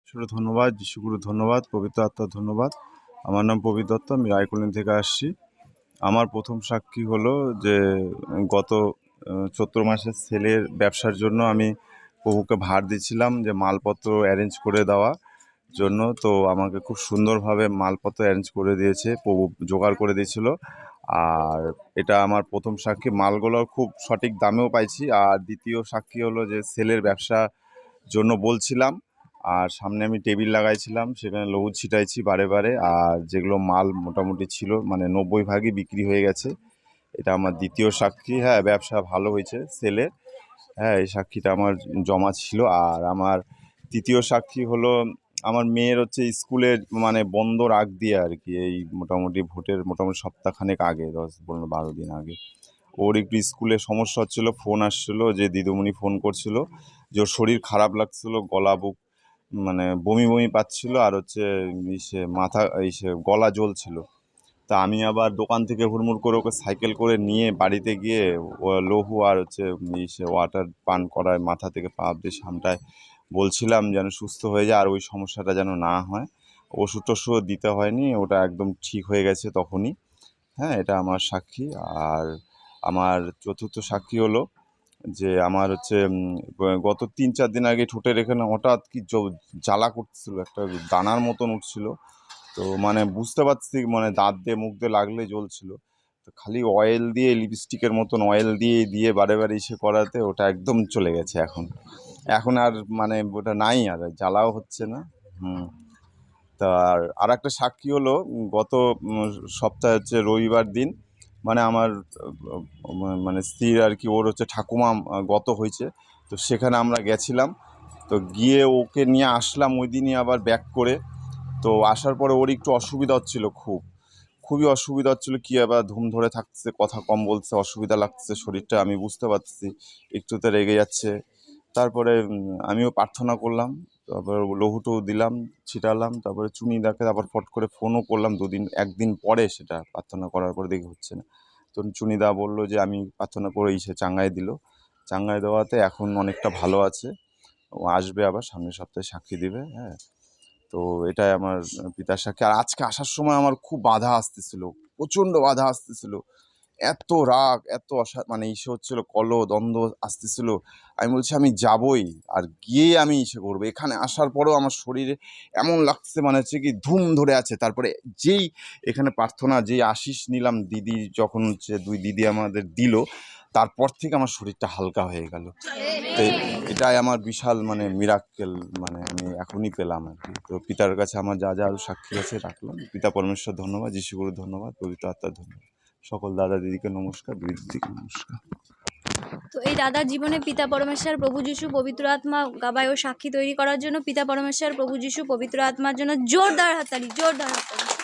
ছোট ধন্যবাদ, যিশুগুরু ধন্যবাদ, পবিত্র আত্মার ধন্যবাদ। আমার নাম প্রবীর দত্ত, আমি রায়কোলিন থেকে আসছি। আমার প্রথম সাক্ষী হলো যে গত চৈত্র মাসে ছেলের ব্যবসার জন্য আমি প্রভুকে ভার দিয়েছিলাম যে মালপত্র অ্যারেঞ্জ করে দেওয়া জন্য। তো আমাকে খুব সুন্দরভাবে মালপত্র অ্যারেঞ্জ করে দিয়েছে, প্রভু জোগাড় করে দিয়েছিল। আর এটা আমার প্রথম সাক্ষী, মালগুলো খুব সঠিক দামেও পাইছি। আর দ্বিতীয় সাক্ষী হলো যে ছেলের ব্যবসা জন্য বলছিলাম, আর সামনে আমি টেবিল লাগাইছিলাম, সেখানে লঘু ছিটাইছি বারে বারে। আর যেগুলো মাল মোটামুটি ছিল মানে 90 ভাগই বিক্রি হয়ে গেছে। এটা আমার দ্বিতীয় সাক্ষী। হ্যাঁ, ব্যবসা ভালো হয়েছে ছেলের। হ্যাঁ, এই সাক্ষীটা আমার জমা ছিল। আর আমার তৃতীয় সাক্ষী হলো আমার মেয়ের হচ্ছে স্কুলের মানে বন্ধ রাখ দিয়ে আর কি, এই মোটামুটি ভোটের মোটামুটি সপ্তাহখানেক আগে, 10-12 দিন আগে ওর একটু স্কুলে সমস্যা হচ্ছিলো। ফোন আসছিলো যে দিদিমণি ফোন করছিল যে ওর শরীর খারাপ লাগছিল, গলা বুক মানে বমি বমি পাচ্ছিল, আর হচ্ছে ইসে মাথা ইসে গলা জ্বলছিল। তা আমি আবার দোকান থেকে হুড়মুড় করে ওকে সাইকেল করে নিয়ে বাড়িতে গিয়ে লৌহ আর হচ্ছে ইসে ওয়াটার পান করায় মাথা থেকে পা অব্দি সামটায় বলছিলাম যেন সুস্থ হয়ে যায় আর ওই সমস্যাটা যেন না হয়। ওষুধ টষুধ দিতে হয়নি, ওটা একদম ঠিক হয়ে গেছে তখনই। হ্যাঁ, এটা আমার সাক্ষী। আর আমার চতুর্থ সাক্ষী হলো যে আমার হচ্ছে গত 3-4 দিন আগে ঠোঁটের এখানে হঠাৎ কি জ্বালা করতেছিল, একটা দানার মতন উঠছিল। তো মানে বুঝতে পারছি মানে দাঁত দিয়ে মুখ দিয়ে লাগলে জ্বলছিল। তো খালি অয়েল দিয়ে লিপস্টিকের মতন অয়েল দিয়ে দিয়ে বারে বারে ইসে করাতে ওটা একদম চলে গেছে এখন। এখন আর মানে ওটা নাই, আর জ্বালাও হচ্ছে না। হুম। তা আর একটা সাক্ষী হলো গত সপ্তাহে হচ্ছে রবিবার দিন মানে আমার মানে স্ত্রীর আর কি ওর হচ্ছে ঠাকুমা গত হয়েছে। তো সেখানে আমরা গেছিলাম, তো গিয়ে ওকে নিয়ে আসলাম ওই দিনই আবার ব্যাক করে। তো আসার পরে ওর একটু অসুবিধা হচ্ছিল, খুবই অসুবিধা হচ্ছিল, কি আবার ধুম ধরে থাকছে, কথা কম বলছে, অসুবিধা লাগছে শরীরটা, আমি বুঝতে পারছি একটুতে রেগে যাচ্ছে। তারপরে আমিও প্রার্থনা করলাম, তারপরে লহুটো দিলাম, ছিটালাম, তারপরে চুনিদাকে আবার ফট করে ফোনও করলাম একদিন পরে, সেটা প্রার্থনা করার পরে দেখি হচ্ছে না। তো চুনিদা বললো যে আমি প্রার্থনা করে সে চাঙ্গাই দিল, চাঙ্গাই দেওয়াতে এখন অনেকটা ভালো আছে। ও আসবে আবার সামনের সপ্তাহে সাক্ষী দিবে। হ্যাঁ, তো এটাই আমার পিতার সাক্ষী। আর আজকে আসার সময় আমার খুব বাধা আসতেছিল, প্রচণ্ড বাধা আসতেছিল, এত রাগ, এত মানে ইসে হচ্ছিল, দ্বন্দ্ব আসতেছিল। আমি বলছি আমি যাবই, আর গিয়ে আমি ইসে করবো। এখানে আসার পরেও আমার শরীরে এমন লাগছে মানে হচ্ছে কি ধুম ধরে আছে। তারপরে যেই এখানে প্রার্থনা, যেই আশিস নিলাম, দিদি যখন হচ্ছে 2 দিদি আমাদের দিল, তারপর থেকে আমার শরীরটা হালকা হয়ে গেল। তো এটাই আমার বিশাল মানে মিরাক্কেল, মানে আমি এখনই পেলাম আর কি। তো পিতার কাছে আমার যা যা আরও সাক্ষী আছে রাখলাম। পিতা পরমেশ্বর ধন্যবাদ, যিশুগুরু ধন্যবাদ, পবিত্র আত্মার ধন্যবাদ। সকল দাদা দিদিকে নমস্কার, দিদিকে নমস্কার। তো এই দাদার জীবনে পিতা পরমেশ্বর, প্রভু যিশু, পবিত্র আত্মা গাবায় ও সাক্ষী তৈরি করার জন্য পিতা পরমেশ্বর, প্রভু যিশু, পবিত্র আত্মার জন্য জোরদার হাততালি, জোরদার হাততালি।